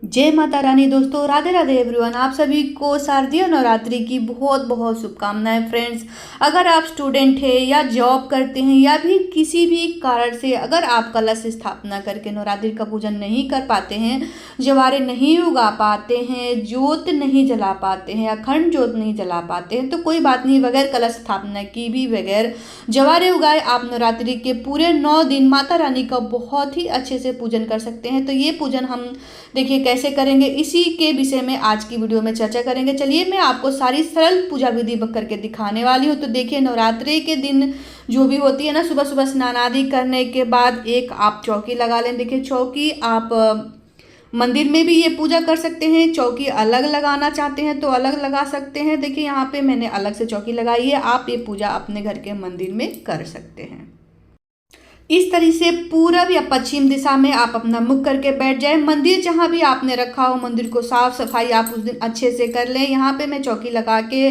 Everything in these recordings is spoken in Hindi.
जय माता रानी। दोस्तों राधे राधे एवरीवन, आप सभी को शारदीय नवरात्रि की बहुत बहुत शुभकामनाएं। फ्रेंड्स, अगर आप स्टूडेंट हैं या जॉब करते हैं या भी किसी भी कारण से अगर आप कलश स्थापना करके नवरात्रि का पूजन नहीं कर पाते हैं, जवारे नहीं उगा पाते हैं, जोत नहीं जला पाते हैं, अखंड जोत नहीं जला पाते हैं, तो कोई बात नहीं, बगैर कलश स्थापना की भी, बगैर जवारे उगाए आप नवरात्रि के पूरे 9 दिन माता रानी का बहुत ही अच्छे से पूजन कर सकते हैं। तो ये पूजन हम देखिए कैसे करेंगे, इसी के विषय में आज की वीडियो में चर्चा करेंगे। चलिए मैं आपको सारी सरल पूजा विधि करके दिखाने वाली हूँ। तो देखिए नवरात्रि के दिन जो भी होती है ना, सुबह सुबह स्नान आदि करने के बाद एक आप चौकी लगा लें। देखिए चौकी आप मंदिर में भी ये पूजा कर सकते हैं, चौकी अलग लगाना चाहते हैं तो अलग लगा सकते हैं। देखिए यहाँ पे मैंने अलग से चौकी लगाई है, आप ये पूजा अपने घर के मंदिर में कर सकते हैं। इस तरह से पूरब या पश्चिम दिशा में आप अपना मुख करके बैठ जाए। मंदिर जहाँ भी आपने रखा हो, मंदिर को साफ सफाई आप उस दिन अच्छे से कर लें। यहाँ पे मैं चौकी लगा के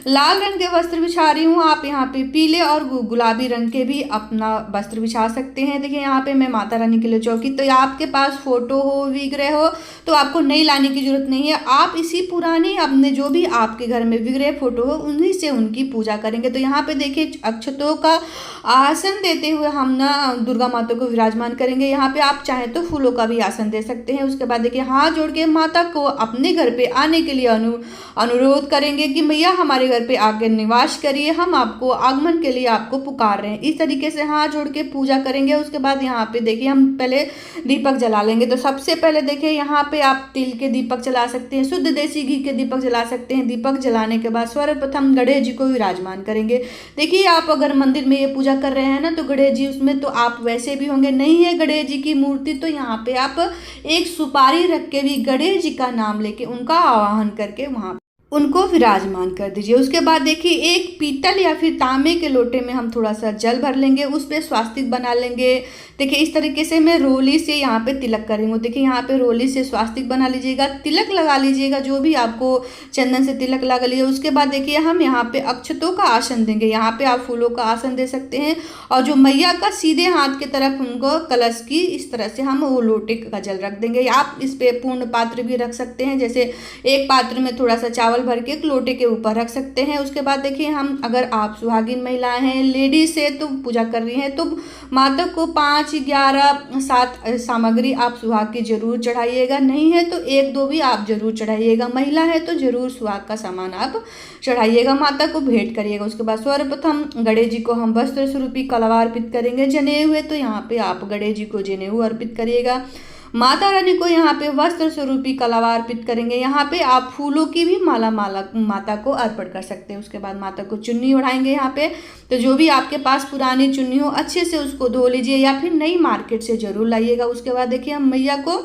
लाल रंग के वस्त्र बिछा रही हूँ, आप यहाँ पे पीले और गुलाबी रंग के भी अपना वस्त्र बिछा सकते हैं। देखिए यहाँ पे मैं माता रानी के लिए चौकी, तो आपके पास फोटो हो, विग्रह हो तो आपको नई लाने की जरूरत नहीं है। आप इसी पुरानी अपने जो भी आपके घर में विग्रह फोटो हो उन्हीं से उनकी पूजा करेंगे। तो यहाँ पे देखिए अक्षतों का आसन देते हुए हम ना दुर्गा माता को विराजमान करेंगे। यहाँ पे आप चाहें तो फूलों का भी आसन दे सकते हैं। उसके बाद देखिए हाथ जोड़ के माता को अपने घर पे आने के लिए अनुरोध करेंगे कि मैया हमारे घर पे आकर निवास करिए, हम आपको आगमन के लिए आपको पुकार रहे हैं। इस तरीके से हाथ जोड़ के पूजा करेंगे। उसके बाद यहाँ पे देखिए हम पहले दीपक जला लेंगे। तो सबसे पहले देखिए यहाँ पे आप तिल के दीपक जला सकते हैं, शुद्ध देसी घी के दीपक जला सकते हैं। दीपक जलाने के बाद सर्वप्रथम गणेश जी को विराजमान करेंगे। देखिए आप अगर मंदिर में ये पूजा कर रहे हैं ना, तो गणेश जी उसमें तो आप वैसे भी होंगे, नहीं है गणेश जी की मूर्ति तो यहाँ पे आप एक सुपारी रख के भी गणेश जी का नाम लेके उनका आवाहन करके वहां उनको विराजमान कर दीजिए। उसके बाद देखिए एक पीतल या फिर तांबे के लोटे में हम थोड़ा सा जल भर लेंगे, उस पर स्वास्तिक बना लेंगे। देखिए इस तरीके से मैं रोली से यहाँ पे तिलक कर रही हूँ। देखिए यहाँ पे रोली से स्वास्तिक बना लीजिएगा, तिलक लगा लीजिएगा, जो भी आपको चंदन से तिलक लगा लीजिए। उसके बाद देखिए हम यहाँ पे अक्षतों का आसन देंगे। यहाँ पे आप फूलों का आसन दे सकते हैं और जो मैया का सीधे हाथ की तरफ उनको कलश की इस तरह से हम वो लोटे का जल रख देंगे। आप इस पे पूर्ण पात्र भी रख सकते हैं, जैसे एक पात्र में थोड़ा सा चावल भर के एक लोटे के ऊपर रख सकते हैं। उसके बाद देखिए हम अगर आप सुहागिन महिलाएं हैं, लेडीज है तो पूजा कर रही हैं, तो माता को 5, 11, 7 सामग्री आप सुहाग की जरूर चढ़ाइएगा। नहीं है तो 1-2 भी आप जरूर चढ़ाइएगा। महिला है तो जरूर सुहाग का सामान आप चढ़ाइएगा, माता को भेंट करिएगा। उसके बाद सर्वप्रथम गणेश जी को हम वस्त्र स्वरूपी कलवा अर्पित करेंगे। जने हुए तो यहाँ पे आप गणेश जी को जनेऊ अर्पित करिएगा। माता रानी को यहाँ पे वस्त्र स्वरूपी कलवा अर्पित करेंगे। यहाँ पे आप फूलों की भी माला माता को अर्पण कर सकते हैं। उसके बाद माता को चुन्नी ओढ़ाएंगे। यहाँ पे तो जो भी आपके पास पुरानी चुन्नी हो अच्छे से उसको धो लीजिए या फिर नई मार्केट से जरूर लाइएगा। उसके बाद देखिए हम मैया को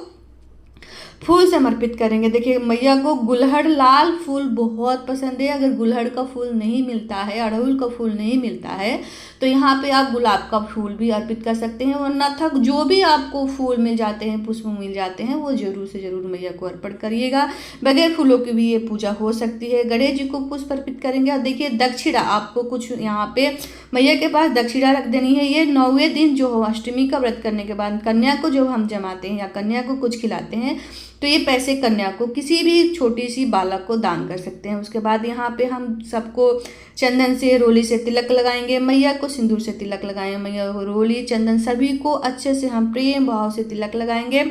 फूल समर्पित करेंगे। देखिए मैया को गुलहड़ लाल फूल बहुत पसंद है। अगर गुलहड़ का फूल नहीं मिलता है, अड़हुल का फूल नहीं मिलता है, तो यहाँ पे आप गुलाब का फूल भी अर्पित कर सकते हैं। वरना थक जो भी आपको फूल मिल जाते हैं, पुष्प मिल जाते हैं, वो जरूर से जरूर मैया को अर्पण करिएगा। बगैर फूलों की भी ये पूजा हो सकती है। गणेश जी को पुष्प अर्पित करेंगे। और देखिए दक्षिणा आपको कुछ यहाँ पे मैया के पास दक्षिणा रख देनी है। ये 9वें दिन जो हो, अष्टमी का व्रत करने के बाद कन्या को जो हम जमाते हैं या कन्या को कुछ खिलाते हैं, तो ये पैसे कन्या को किसी भी छोटी सी बालक को दान कर सकते हैं। उसके बाद यहाँ पे हम सबको चंदन से रोली से तिलक लगाएंगे। मैया को सिंदूर से तिलक लगाएंगे। मैया को रोली चंदन सभी को अच्छे से हम प्रेम भाव से तिलक लगाएंगे।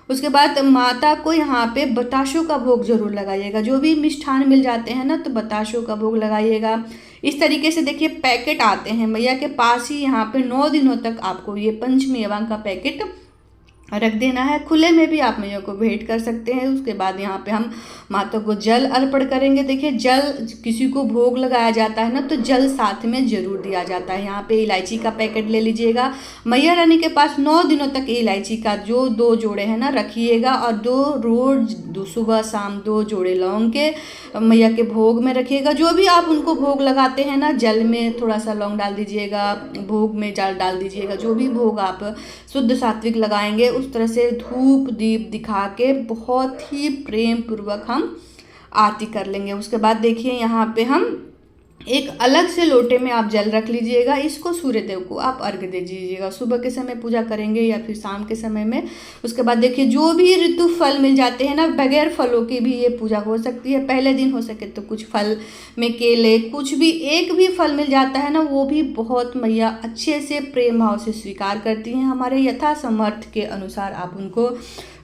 उसके बाद माता को यहाँ पे बताशों का भोग जरूर लगाइएगा। जो भी मिष्ठान मिल जाते हैं ना, तो बताशों का भोग लगाइएगा। इस तरीके से देखिए पैकेट आते हैं मैया के पास ही। यहाँ पे 9 दिनों तक आपको ये पंचमेवा का पैकेट रख देना है। खुले में भी आप मैया को भेंट कर सकते हैं। उसके बाद यहाँ पे हम माता को जल अर्पण करेंगे। देखिए जल किसी को भोग लगाया जाता है ना, तो जल साथ में जरूर दिया जाता है। यहाँ पे इलायची का पैकेट ले लीजिएगा। मैया रानी के पास 9 दिनों तक इलायची का जो 2 जोड़े हैं ना रखिएगा, और 2 रोज सुबह शाम 2 जोड़े लौंग के मैया के भोग में रखिएगा। जो भी आप उनको भोग लगाते हैं ना, जल में थोड़ा सा लौंग डाल दीजिएगा, भोग में जल डाल दीजिएगा। जो भी भोग आप शुद्ध सात्विक लगाएंगे उस तरह से धूप दीप दिखा के बहुत ही प्रेम पूर्वक हम आरती कर लेंगे। उसके बाद देखिए यहाँ पे हम एक अलग से लोटे में आप जल रख लीजिएगा, इसको सूर्यदेव को आप अर्घ्य दे दीजिएगा। सुबह के समय पूजा करेंगे या फिर शाम के समय में। उसके बाद देखिए जो भी ऋतु फल मिल जाते हैं ना, बगैर फलों की भी ये पूजा हो सकती है। पहले दिन हो सके तो कुछ फल में केले, कुछ भी एक भी फल मिल जाता है ना, वो भी बहुत मैया अच्छे से प्रेम भाव से स्वीकार करती हैं। हमारे यथा समर्थ के अनुसार आप उनको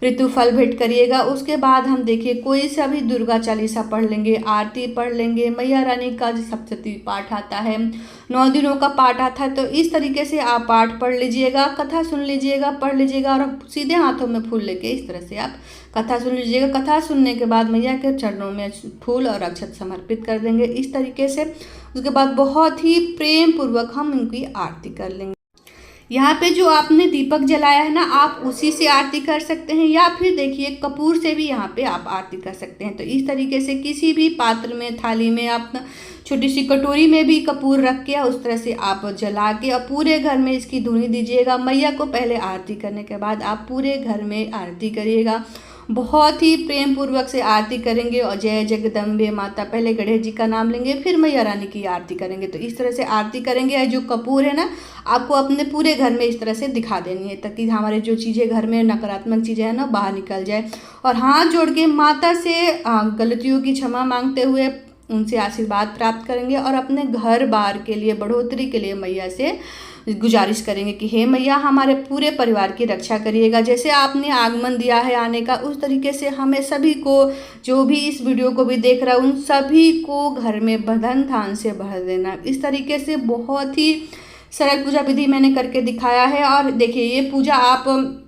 ऋतु फल भेंट करिएगा। उसके बाद हम देखिए कोई सा भी दुर्गा चालीसा पढ़ लेंगे, आरती पढ़ लेंगे, मैया रानी का सप्तशती पाठ आता है, 9 दिनों का पाठ आता है। तो इस तरीके से आप पाठ पढ़ लीजिएगा, कथा सुन लीजिएगा, पढ़ लीजिएगा और सीधे हाथों में फूल लेके इस तरह से आप कथा सुन लीजिएगा। कथा सुनने के बाद मैया के चरणों में फूल और अक्षत समर्पित कर देंगे इस तरीके से। उसके बाद बहुत ही प्रेम पूर्वक हम उनकी आरती कर लेंगे। यहाँ पे जो आपने दीपक जलाया है ना, आप उसी से आरती कर सकते हैं या फिर देखिए कपूर से भी यहाँ पे आप आरती कर सकते हैं। तो इस तरीके से किसी भी पात्र में, थाली में, आप छोटी सी कटोरी में भी कपूर रख के उस तरह से आप जला के और पूरे घर में इसकी धुनी दीजिएगा। मैया को पहले आरती करने के बाद आप पूरे घर में आरती करिएगा। बहुत ही प्रेम पूर्वक से आरती करेंगे और जय जगदम्बे माता, पहले गणेश जी का नाम लेंगे, फिर मैया रानी की आरती करेंगे। तो इस तरह से आरती करेंगे। जो कपूर है ना, आपको अपने पूरे घर में इस तरह से दिखा देनी है ताकि हमारे जो चीज़ें घर में नकारात्मक चीज़ें हैं ना, बाहर निकल जाए। और हाथ जोड़ के माता से गलतियों की क्षमा मांगते हुए उनसे आशीर्वाद प्राप्त करेंगे और अपने घर बार के लिए, बढ़ोतरी के लिए मैया से गुजारिश करेंगे कि हे मैया हमारे पूरे परिवार की रक्षा करिएगा। जैसे आपने आगमन दिया है आने का, उस तरीके से हमें सभी को, जो भी इस वीडियो को भी देख रहा है, उन सभी को घर में धन धान से भर देना। इस तरीके से बहुत ही सरल पूजा विधि मैंने करके दिखाया है। और देखिए ये पूजा आप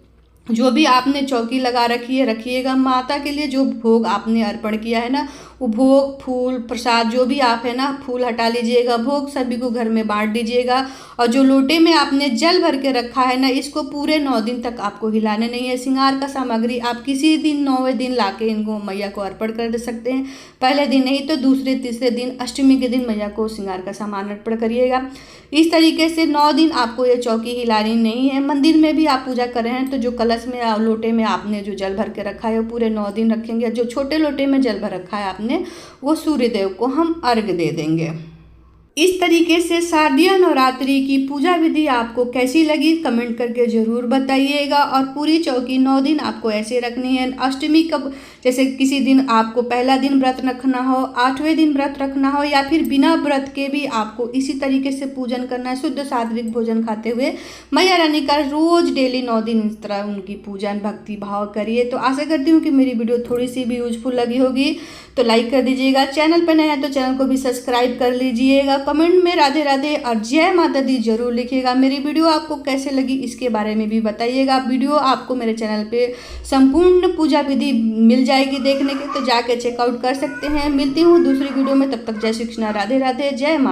जो भी आपने चौकी लगा रखी है रखिएगा। माता के लिए जो भोग आपने अर्पण किया है ना, वो भोग, फूल, प्रसाद जो भी आप है ना, फूल हटा लीजिएगा, भोग सभी को घर में बांट दीजिएगा। और जो लोटे में आपने जल भर के रखा है ना, इसको पूरे 9 दिन तक आपको हिलाने नहीं है। श्रृंगार का सामग्री आप किसी दिन 9वें दिन लाके इनको मैया को अर्पण कर दे सकते हैं। पहले दिन नहीं तो दूसरे तीसरे दिन, अष्टमी के दिन मैया को श्रृंगार का सामान अर्पण करिएगा। इस तरीके से 9 दिन आपको ये चौकी हिलानी नहीं है। मंदिर में भी आप पूजा कर रहे हैं तो जो कलश में, लोटे में आपने जो जल भर के रखा है वो पूरे 9 दिन रखेंगे। जो छोटे लोटे में जल भर रखा है आपने, वो सूर्यदेव को हम अर्घ्य दे देंगे। इस तरीके से शारदीय नवरात्रि की पूजा विधि आपको कैसी लगी कमेंट करके ज़रूर बताइएगा। और पूरी चौकी 9 दिन आपको ऐसे रखनी है। अष्टमी कब, जैसे किसी दिन आपको पहला दिन व्रत रखना हो, 8वें दिन व्रत रखना हो, या फिर बिना व्रत के भी आपको इसी तरीके से पूजन करना है। शुद्ध सात्विक भोजन खाते हुए मैया रानी का रोज डेली 9 दिन इस तरह उनकी पूजन भक्ति भाव करिए। तो आशा करती हूँ कि मेरी वीडियो थोड़ी सी भी यूजफुल लगी होगी। तो लाइक कर दीजिएगा, चैनल पर नया है तो चैनल को भी सब्सक्राइब कर लीजिएगा। कमेंट में राधे राधे और जय माता दी जरूर लिखिएगा। मेरी वीडियो आपको कैसे लगी इसके बारे में भी बताइएगा। वीडियो आपको मेरे चैनल पे संपूर्ण पूजा विधि मिल जाएगी देखने के, तो जाके चेकआउट कर सकते हैं। मिलती हूँ दूसरी वीडियो में, तब तक जय श्री कृष्ण, राधे राधे, जय माता।